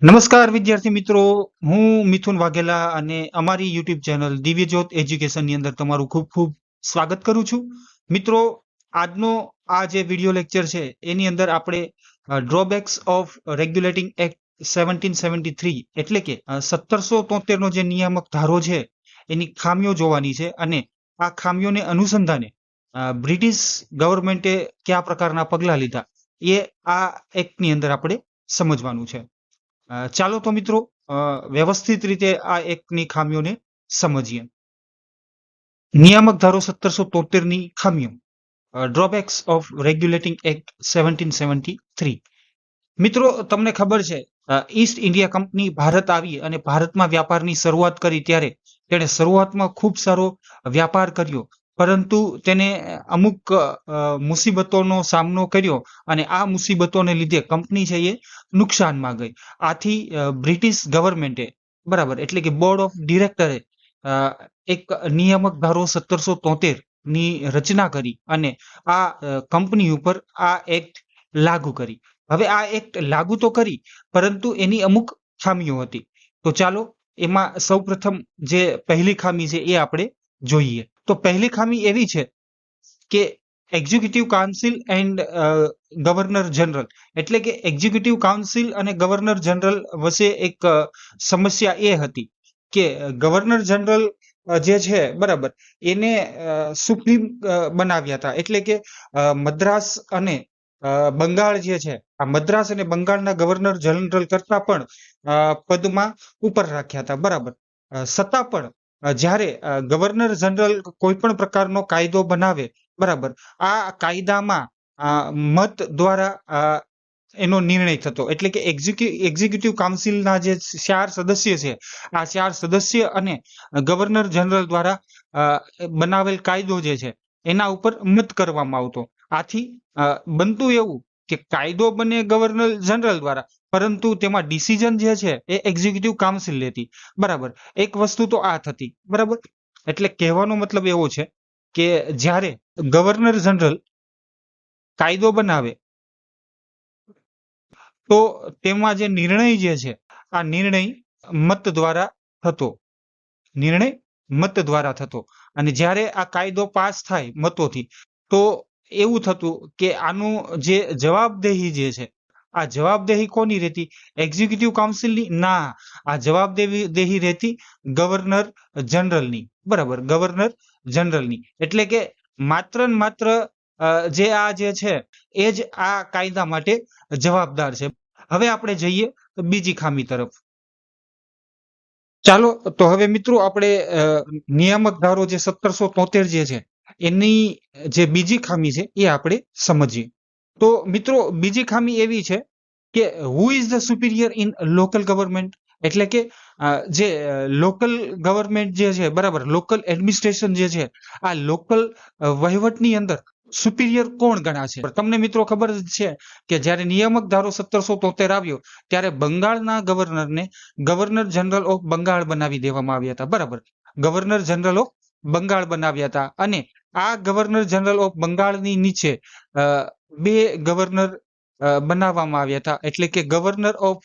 નમસ્કાર વિદ્યાર્થી મિત્રો, હું મિથુન વાઘેલા અને અમારી યુટ્યુબ ચેનલ દિવ્યજ્યોત એજ્યુકેશનની અંદર તમારું ખૂબ ખૂબ સ્વાગત કરું છું. મિત્રો, આજનો આ જે વિડીયો લેક્ચર છે એની અંદર આપણે ડ્રોબેક્સ ઓફ રેગ્યુલેટિંગ એક્ટ 1773 એટલે કે 1773 નો જે નિયામક ધારો છે એની ખામીઓ જોવાની છે અને આ ખામીઓને અનુસંધાને બ્રિટિશ ગવર્મેન્ટે કયા પ્રકારના પગલાં લીધા એ આ એક્ટની અંદર આપણે સમજવાનું છે. ચાલો તો મિત્રો વ્યવસ્થિત રીતે આ એક્ટની ખામીઓને સમજીએ. નિયામક ધારો 1773 ની ખામીઓ, ડ્રોબેક્સ ઓફ રેગ્યુલેટિંગ એક્ટ 1773. મિત્રો, તમને ખબર છે ઈસ્ટ ઇન્ડિયા કંપની ભારત આવી અને ભારતમાં વ્યાપારની શરૂઆત કરી ત્યારે તેણે શરૂઆતમાં ખૂબ સારો વ્યાપાર કર્યો, પરંતુ તેને અમુક મુસીબતોનો સામનો કર્યો અને આ મુસીબતોને લીધે કંપની છે એ નુકસાનમાં ગઈ. આથી બ્રિટિશ ગવર્મેન્ટે બરાબર એટલે કે બોર્ડ ઓફ ડિરેક્ટરે એક નિયામક ધારો 1773 ની રચના કરી અને આ કંપની ઉપર આ એક્ટ લાગુ કરી. હવે આ એક્ટ લાગુ તો કરી, પરંતુ એની અમુક ખામીઓ હતી. તો ચાલો એમાં સૌપ્રથમ જે પહેલી ખામી છે એ આપણે જોઈએ. તો પહેલી ખામી એવી છે કે executive council and governor general એટલે કે એક્ઝિક્યુટિવ કાઉન્સિલ અને ગવર્નર જનરલ વચ્ચે એક સમસ્યા એ હતી કે ગવર્નર જનરલ જે છે બરાબર એને સુપ્રીમ બનાવ્યા હતા. એટલે કે મદ્રાસ અને બંગાળ જે છે, આ મદ્રાસ અને બંગાળના ગવર્નર જનરલ કરતા પણ પદમાં ઉપર રાખ્યા હતા. બરાબર, છતાં પણ જ્યારે ગવર્નર જનરલ કોઈ પણ પ્રકારનો કાયદો બનાવે, બરાબર, આ કાયદામાં મત દ્વારા એનો નિર્ણય થતો. એટલે કે એક્ઝિક્યુટિવ કાઉન્સિલના જે 4 સદસ્ય છે, આ 4 સદસ્ય અને ગવર્નર જનરલ દ્વારા બનાવેલ કાયદો જે છે એના ઉપર મત કરવામાં આવતો. આથી બનતું એવું કે કાયદો બને ગવર્નર જનરલ દ્વારા, પરંતુ તેમાં ડિસિઝન જે છે એ એક્ઝિક્યુટિવ કાઉન્સિલ લેતી. બરાબર, એક વસ્તુ તો આ થતી. બરાબર, એટલે કહેવાનો મતલબ એવો છે કે જ્યારે ગવર્નર જનરલ કાયદો બનાવે તો તેમાં જે નિર્ણય જે છે આ નિર્ણય મત દ્વારા થતો. નિર્ણય મત દ્વારા થતો. અને જ્યારે આ કાયદો પાસ થાય મતોથી, તો એવું થતું કે આનું જે જવાબદેહી જે છે, આ જવાબદેહી કોની રહેતી? એક્ઝિક્યુટિવ કાઉન્સિલની? ના, આ જવાબદેહી રહેતી ગવર્નર જનરલની. બરાબર, ગવર્નર જનરલની. એટલે કે માત્ર ને માત્ર જે આ જે છે એ જ આ કાયદા માટે જવાબદાર છે. હવે આપણે જઈએ બીજી ખામી તરફ. ચાલો તો હવે મિત્રો આપણે નિયામક ધારો જે 1773 જે છે એની જે બીજી ખામી છે એ આપણે સમજીએ. તો મિત્રો, બીજી ખામી એવી છે કે who is the superior in local government એટલે કે જે લોકલ ગવર્મેન્ટ જે છે, બરાબર, લોકલ એડમિનિસ્ટ્રેશન જે છે, આ લોકલ વહીવટની અંદર સુપિરિયર કોણ ગણાશે? તમને મિત્રો ખબર જ છે કે જ્યારે નિયામક ધારો 1773 આવ્યો ત્યારે બંગાળના ગવર્નરને ગવર્નર જનરલ ઓફ બંગાળ બનાવી દેવામાં આવ્યા હતા. બરાબર, ગવર્નર જનરલ ઓફ બંગાળ બનાવ્યા હતા અને આ ગવર્નર જનરલ ઓફ બંગાળની નીચે બે ગવર્નર બનાવવામાં આવ્યા હતા. એટલે કે ગવર્નર ઓફ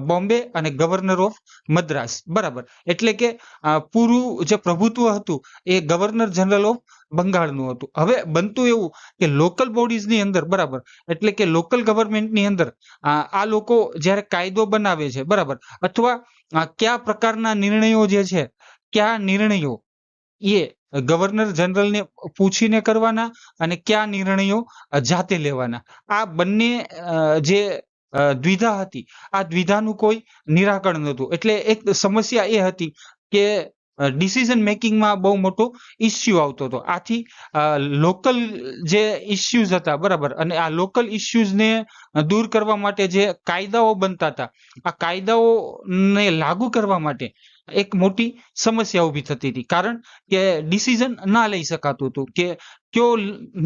બોમ્બે અને ગવર્નર ઓફ મદ્રાસ. બરાબર, એટલે કે પૂરું જે પ્રભુત્વ હતું એ ગવર્નર જનરલ ઓફ બંગાળનું હતું. હવે બનતું એવું કે લોકલ બોડીઝની અંદર, બરાબર, એટલે કે લોકલ ગવર્મેન્ટની અંદર આ લોકો જ્યારે કાયદો બનાવે છે, બરાબર, અથવા કયા પ્રકારના નિર્ણયો જે છે, કયા નિર્ણયો એ ગવર્નર જનરલને પૂછીને કરવાના અને કયા નિર્ણયો જાતે લેવાના, આ બંને જે દ્વિધા હતી, આ દ્વિધાનું કોઈ નિરાકરણ નહોતું. એટલે એક સમસ્યા એ હતી કે ડિસિઝન મેકિંગમાં બહુ મોટો ઇસ્યુ આવતો હતો. આથી લોકલ જે ઇસ્યુઝ હતા, બરાબર, અને આ લોકલ ઇસ્યુઝને દૂર કરવા માટે જે કાયદાઓ બનતા હતા, આ કાયદાઓને લાગુ કરવા માટે એક મોટી સમસ્યા ઊભી થતી હતી. કારણ કે ડિસિઝન ના લઈ શકાતું હતું કે કયો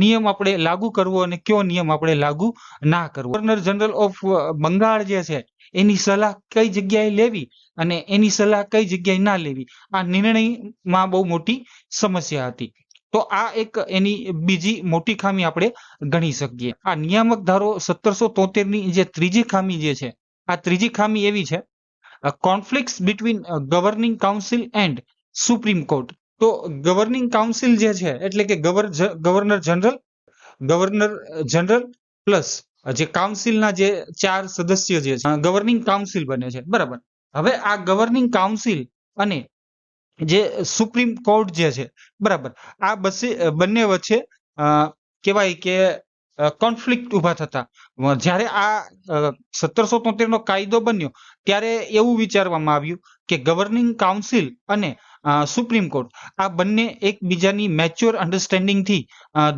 નિયમ આપણે લાગુ કરવો અને કયો નિયમ આપણે લાગુ ના કરવો. ગવર્નર જનરલ ઓફ બંગાળ જે છે એની સલાહ કઈ જગ્યાએ લેવી અને એની સલાહ કઈ જગ્યાએ ના લેવી, આ નિર્ણયમાં બહુ મોટી સમસ્યા હતી. તો આ એક એની બીજી મોટી ખામી આપણે ગણી શકીએ. આ નિયામક ધારો 1773 ની જે ત્રીજી ખામી જે છે આ ત્રીજી ખામી એવી છે, conflicts between governing council and supreme court. તો ગવર્નિંગ કાઉન્સિલ જે છે એટલે કે ગવર્નર જનરલ પ્લસ જે કાઉન્સિલના જે 4 સદસ્ય જે છે ગવર્નિંગ કાઉન્સિલ બને છે, બરાબર. હવે આ ગવર્નિંગ કાઉન્સિલ અને જે સુપ્રીમ કોર્ટ જે છે, બરાબર, આ બંને વચ્ચે કહેવાય કે કોન્ફ્લિક્ટ ઉભા થતા. જ્યારે આ 1773 નો કાયદો બન્યો ત્યારે એવું વિચારવામાં આવ્યું કે ગવર્નિંગ કાઉન્સિલ અને સુપ્રીમ કોર્ટ આ બંને એકબીજાની મેચ્યોર અન્ડરસ્ટેન્ડિંગથી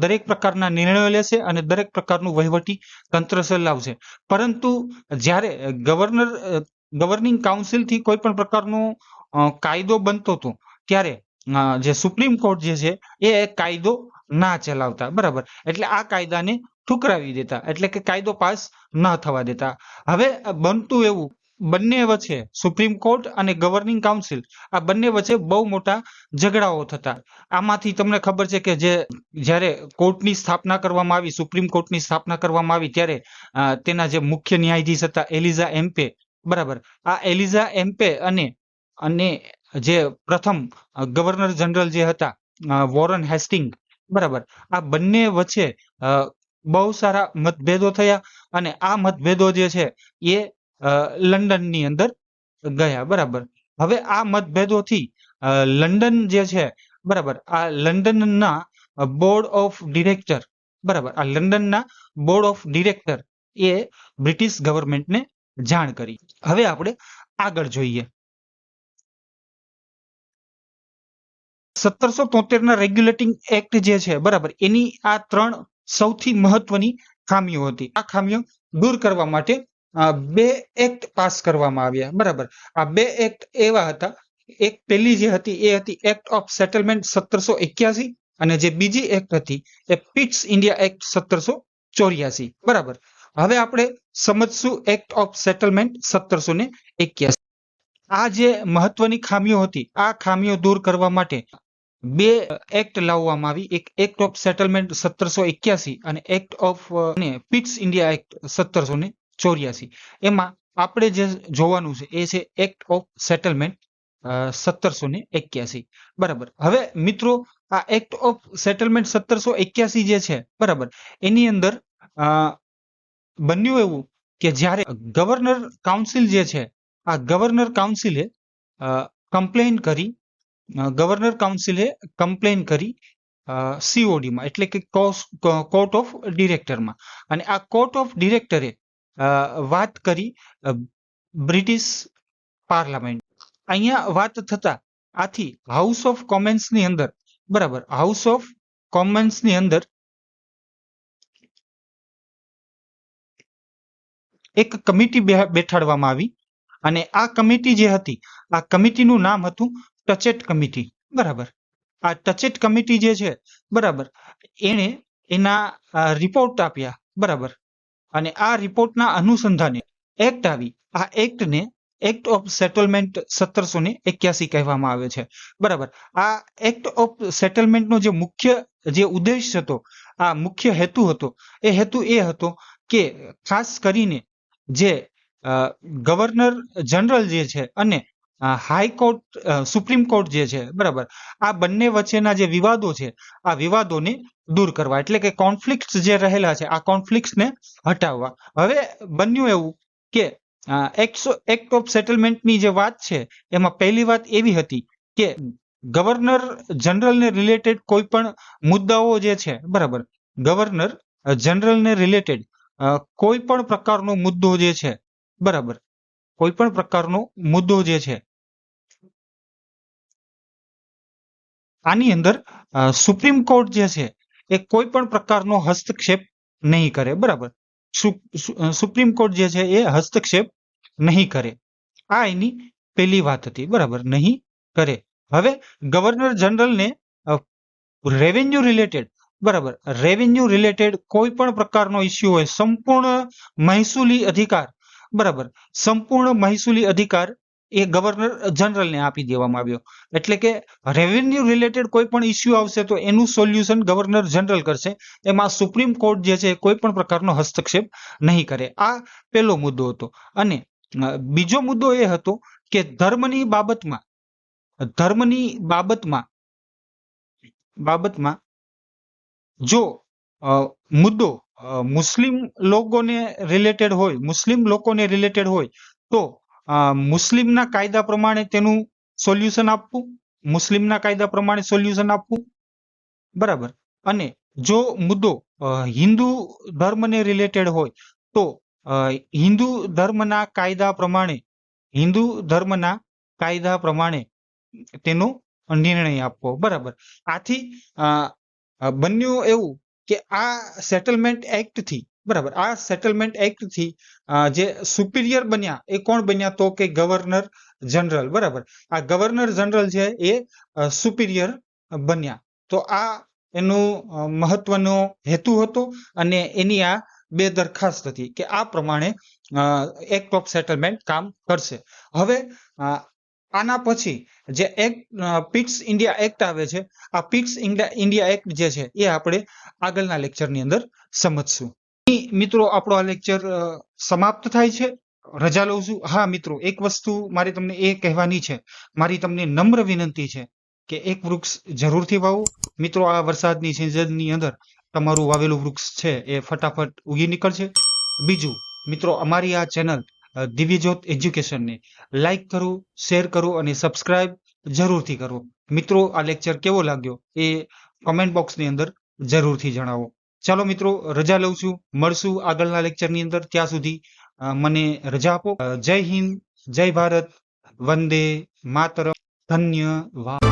દરેક પ્રકારના નિર્ણયો લેશે અને દરેક પ્રકારનું વહીવટી તંત્ર ચલાવશે. પરંતુ જ્યારે ગવર્નિંગ કાઉન્સિલથી કોઈ પણ પ્રકારનો કાયદો બનતો હતો ત્યારે જે સુપ્રીમ કોર્ટ જે છે એ કાયદો ના ચલાવતા, બરાબર. એટલે આ કાયદાને ઠુકરાવી દેતા, એટલે કે કાયદો પાસ ન થવા દેતા. હવે બનતું એવું બંને વચ્ચે સુપ્રીમ કોર્ટ અને ગવર્નિંગ કાઉન્સિલ આ બંને વચ્ચે બહુ મોટા ઝઘડાઓ થતા. આમાંથી તમને ખબર છે કે જ્યારે કોર્ટની સ્થાપના કરવામાં આવી, સુપ્રીમ કોર્ટની સ્થાપના કરવામાં આવી ત્યારે તેના જે મુખ્ય ન્યાયાધીશ હતા એલિઝા એમ્પે, બરાબર. આ એલિઝા એમ્પે અને જે પ્રથમ ગવર્નર જનરલ જે હતા વોરન હેસ્ટિંગ, બરાબર, આ બંને વચ્ચે બહુ સારા મતભેદો થયા અને આ મતભેદો જે છે એ લંડનની અંદર ગયા, બરાબર. હવે આ મતભેદોથી લંડન જે છે, બરાબર, આ લંડનના બોર્ડ ઓફ ડિરેક્ટર, બરાબર, આ લંડનના બોર્ડ ઓફ ડિરેક્ટર એ બ્રિટિશ ગવર્મેન્ટને જાણ કરી. હવે આપણે આગળ જોઈએ. 1773 ના રેગ્યુલેટિંગ એક્ટ જે છે, બરાબર, એની આ 3 સૌથી મહત્વની ખામીઓ હતી. આ ખામીઓ દૂર કરવા માટે 2 એક્ટ પાસ કરવામાં આવ્યા, બરાબર. આ 2 એક્ટ એવા હતા, એક પહેલી જે હતી એ હતી એક્ટ ઓફ સેટલમેન્ટ 1781 અને જે બીજી એક્ટ હતી એ પિટ્સ ઇન્ડિયા એક્ટ 1784, બરાબર. હવે આપણે સમજશું એક્ટ ઓફ સેટલમેન્ટ 1781. આ જે મહત્વની ખામીઓ હતી આ ખામીઓ દૂર કરવા માટે 2 એક્ટ લાવવામાં આવી, એક એક્ટ ઓફ સેટલમેન્ટ 1781 અને act of Pitt's India act 1784. એમાં આપણે જે જોવાનું છે એ છે એક્ટ ઓફ સેટલમેન્ટ 1781, બરાબર. હવે મિત્રો આ એક્ટ ઓફ સેટલમેન્ટ 1781 જે છે, બરાબર, એની અંદર બન્યું એવું કે જ્યારે ગવર્નર કાઉન્સિલ જે છે આ ગવર્નર કાઉન્સિલે કમ્પ્લેન કરી COD માં, એટલે કે કોર્ટ ઓફ ડિરેક્ટરમાં, અને આ કોર્ટ ઓફ ડિરેક્ટરે વાત કરી બ્રિટિશ પાર્લામેન્ટ. અહીંયા વાત થતા આથી હાઉસ ઓફ કોમન્સની અંદર, બરાબર, હાઉસ ઓફ કોમન્સની અંદર એક કમિટી બેઠાડવામાં આવી અને આ કમિટી જે હતી આ કમિટીનું નામ હતું ટચેટ કમિટી, બરાબર. આ ટચેટ કમિટી જે છે, બરાબર, એણે એના રિપોર્ટ આપ્યા, બરાબર, અને આ રિપોર્ટના અનુસંધાને એક્ટ આવી. આ એક્ટને એક્ટ ઓફ સેટલમેન્ટ 1781 કહેવામાં આવે છે, બરાબર. આ એક્ટ ઓફ સેટલમેન્ટનો જે મુખ્ય ઉદ્દેશ હતો, આ મુખ્ય હેતુ હતો, એ હતો કે ખાસ કરીને જે ગવર્નર જનરલ જે છે અને હાઈકોર્ટ સુપ્રીમ કોર્ટ જે છે, બરાબર, આ બંને વચ્ચેના જે વિવાદો છે આ વિવાદોને દૂર કરવા, એટલે કે કોન્ફ્લિક્ટ જે રહેલા છે આ કોન્ફ્લિક્ટ્સને હટાવવા. હવે બન્યું એવું કે એક્ટ ઓફ સેટલમેન્ટની જે વાત છે એમાં પહેલી વાત એવી હતી કે ગવર્નર જનરલને રિલેટેડ કોઈ પણ મુદ્દાઓ જે છે, બરાબર, ગવર્નર જનરલને રિલેટેડ કોઈ પણ પ્રકારનો મુદ્દો જે છે, બરાબર, કોઈ પણ પ્રકારનો મુદ્દો જે છે આની અંદર સુપ્રીમ કોર્ટ જે છે એ કોઈ પણ પ્રકારનો હસ્તક્ષેપ નહીં કરે, બરાબર. સુપ્રીમ કોર્ટ જે છે એ હસ્તક્ષેપ નહીં કરે. આ એની પહેલી વાત હતી, બરાબર, નહીં કરે. હવે ગવર્નર જનરલને રેવન્યુ રિલેટેડ, બરાબર, રેવન્યુ રિલેટેડ કોઈ પણ પ્રકારનો ઇસ્યુ હોય, સંપૂર્ણ મહેસૂલી અધિકાર, બરાબર, સંપૂર્ણ મહેસૂલી અધિકાર એ ગવર્નર જનરલને આપી દેવામાં આવ્યો. એટલે કે રેવન્યુ રિલેટેડ કોઈ પણ ઇસ્યુ આવશે તો એનું સોલ્યુશન ગવર્નર જનરલ કરશે, એમાં સુપ્રીમ કોર્ટ જે છે કોઈ પણ પ્રકારનો હસ્તક્ષેપ નહીં કરે. આ પહેલો મુદ્દો હતો. અને બીજો મુદ્દો એ હતો કે ધર્મની બાબતમાં જો મુદ્દો મુસ્લિમ લોકોને રિલેટેડ હોય તો મુસ્લિમના કાયદા પ્રમાણે તેનું સોલ્યુશન આપવું, બરાબર. અને જો મુદ્દો હિન્દુ ધર્મને રિલેટેડ હોય તો હિન્દુ ધર્મના કાયદા પ્રમાણે તેનો નિર્ણય આપવો, બરાબર. આથી બન્યું એવું કે આ સેટલમેન્ટ એક્ટથી જે સુપિરિયર બન્યા એ કોણ બન્યા તો કે ગવર્નર જનરલ, બરાબર. આ ગવર્નર જનરલ છે એ સુપિરિયર બન્યા. તો આ એનો મહત્વનો હેતુ હતો અને એની આ બે દરખાસ્ત હતી કે આ પ્રમાણે એક્ટ ઓફ સેટલમેન્ટ કામ કરશે. હવે આના પછી જે પિટ્સ ઇન્ડિયા એક્ટ આવે છે, આ પિટ્સ ઇન્ડિયા એક્ટ જે છે એ આપણે આગળના લેક્ચરની અંદર સમજશું. મિત્રો આપણો આ લેક્ચર સમાપ્ત થાય છે, રજા લઉં છું. હા મિત્રો, એક વસ્તુ મારે તમને એ કહેવાની છે, મારી તમને નમ્ર વિનંતી છે કે એક વૃક્ષ જરૂરથી વાવો. મિત્રો, આ વરસાદની સિઝનની અંદર તમારું વાવેલું વૃક્ષ છે એ ફટાફટ ઉગી નીકળશે. બીજું મિત્રો, અમારી આ ચેનલ દિવ્યજ્યોત એજ્યુકેશનને લાઈક કરો, શેર કરો અને સબસ્ક્રાઇબ જરૂરથી કરો. મિત્રો, આ લેક્ચર કેવો લાગ્યો એ કોમેન્ટ બોક્સની અંદર જરૂરથી જણાવો. ચાલો મિત્રો, રજા લઉં છું, મળશું આગળના લેક્ચરની અંદર. ત્યાં સુધી મને રજા આપો. જય હિન્દ, જય ભારત, વંદે માતરમ, ધન્યવાદ.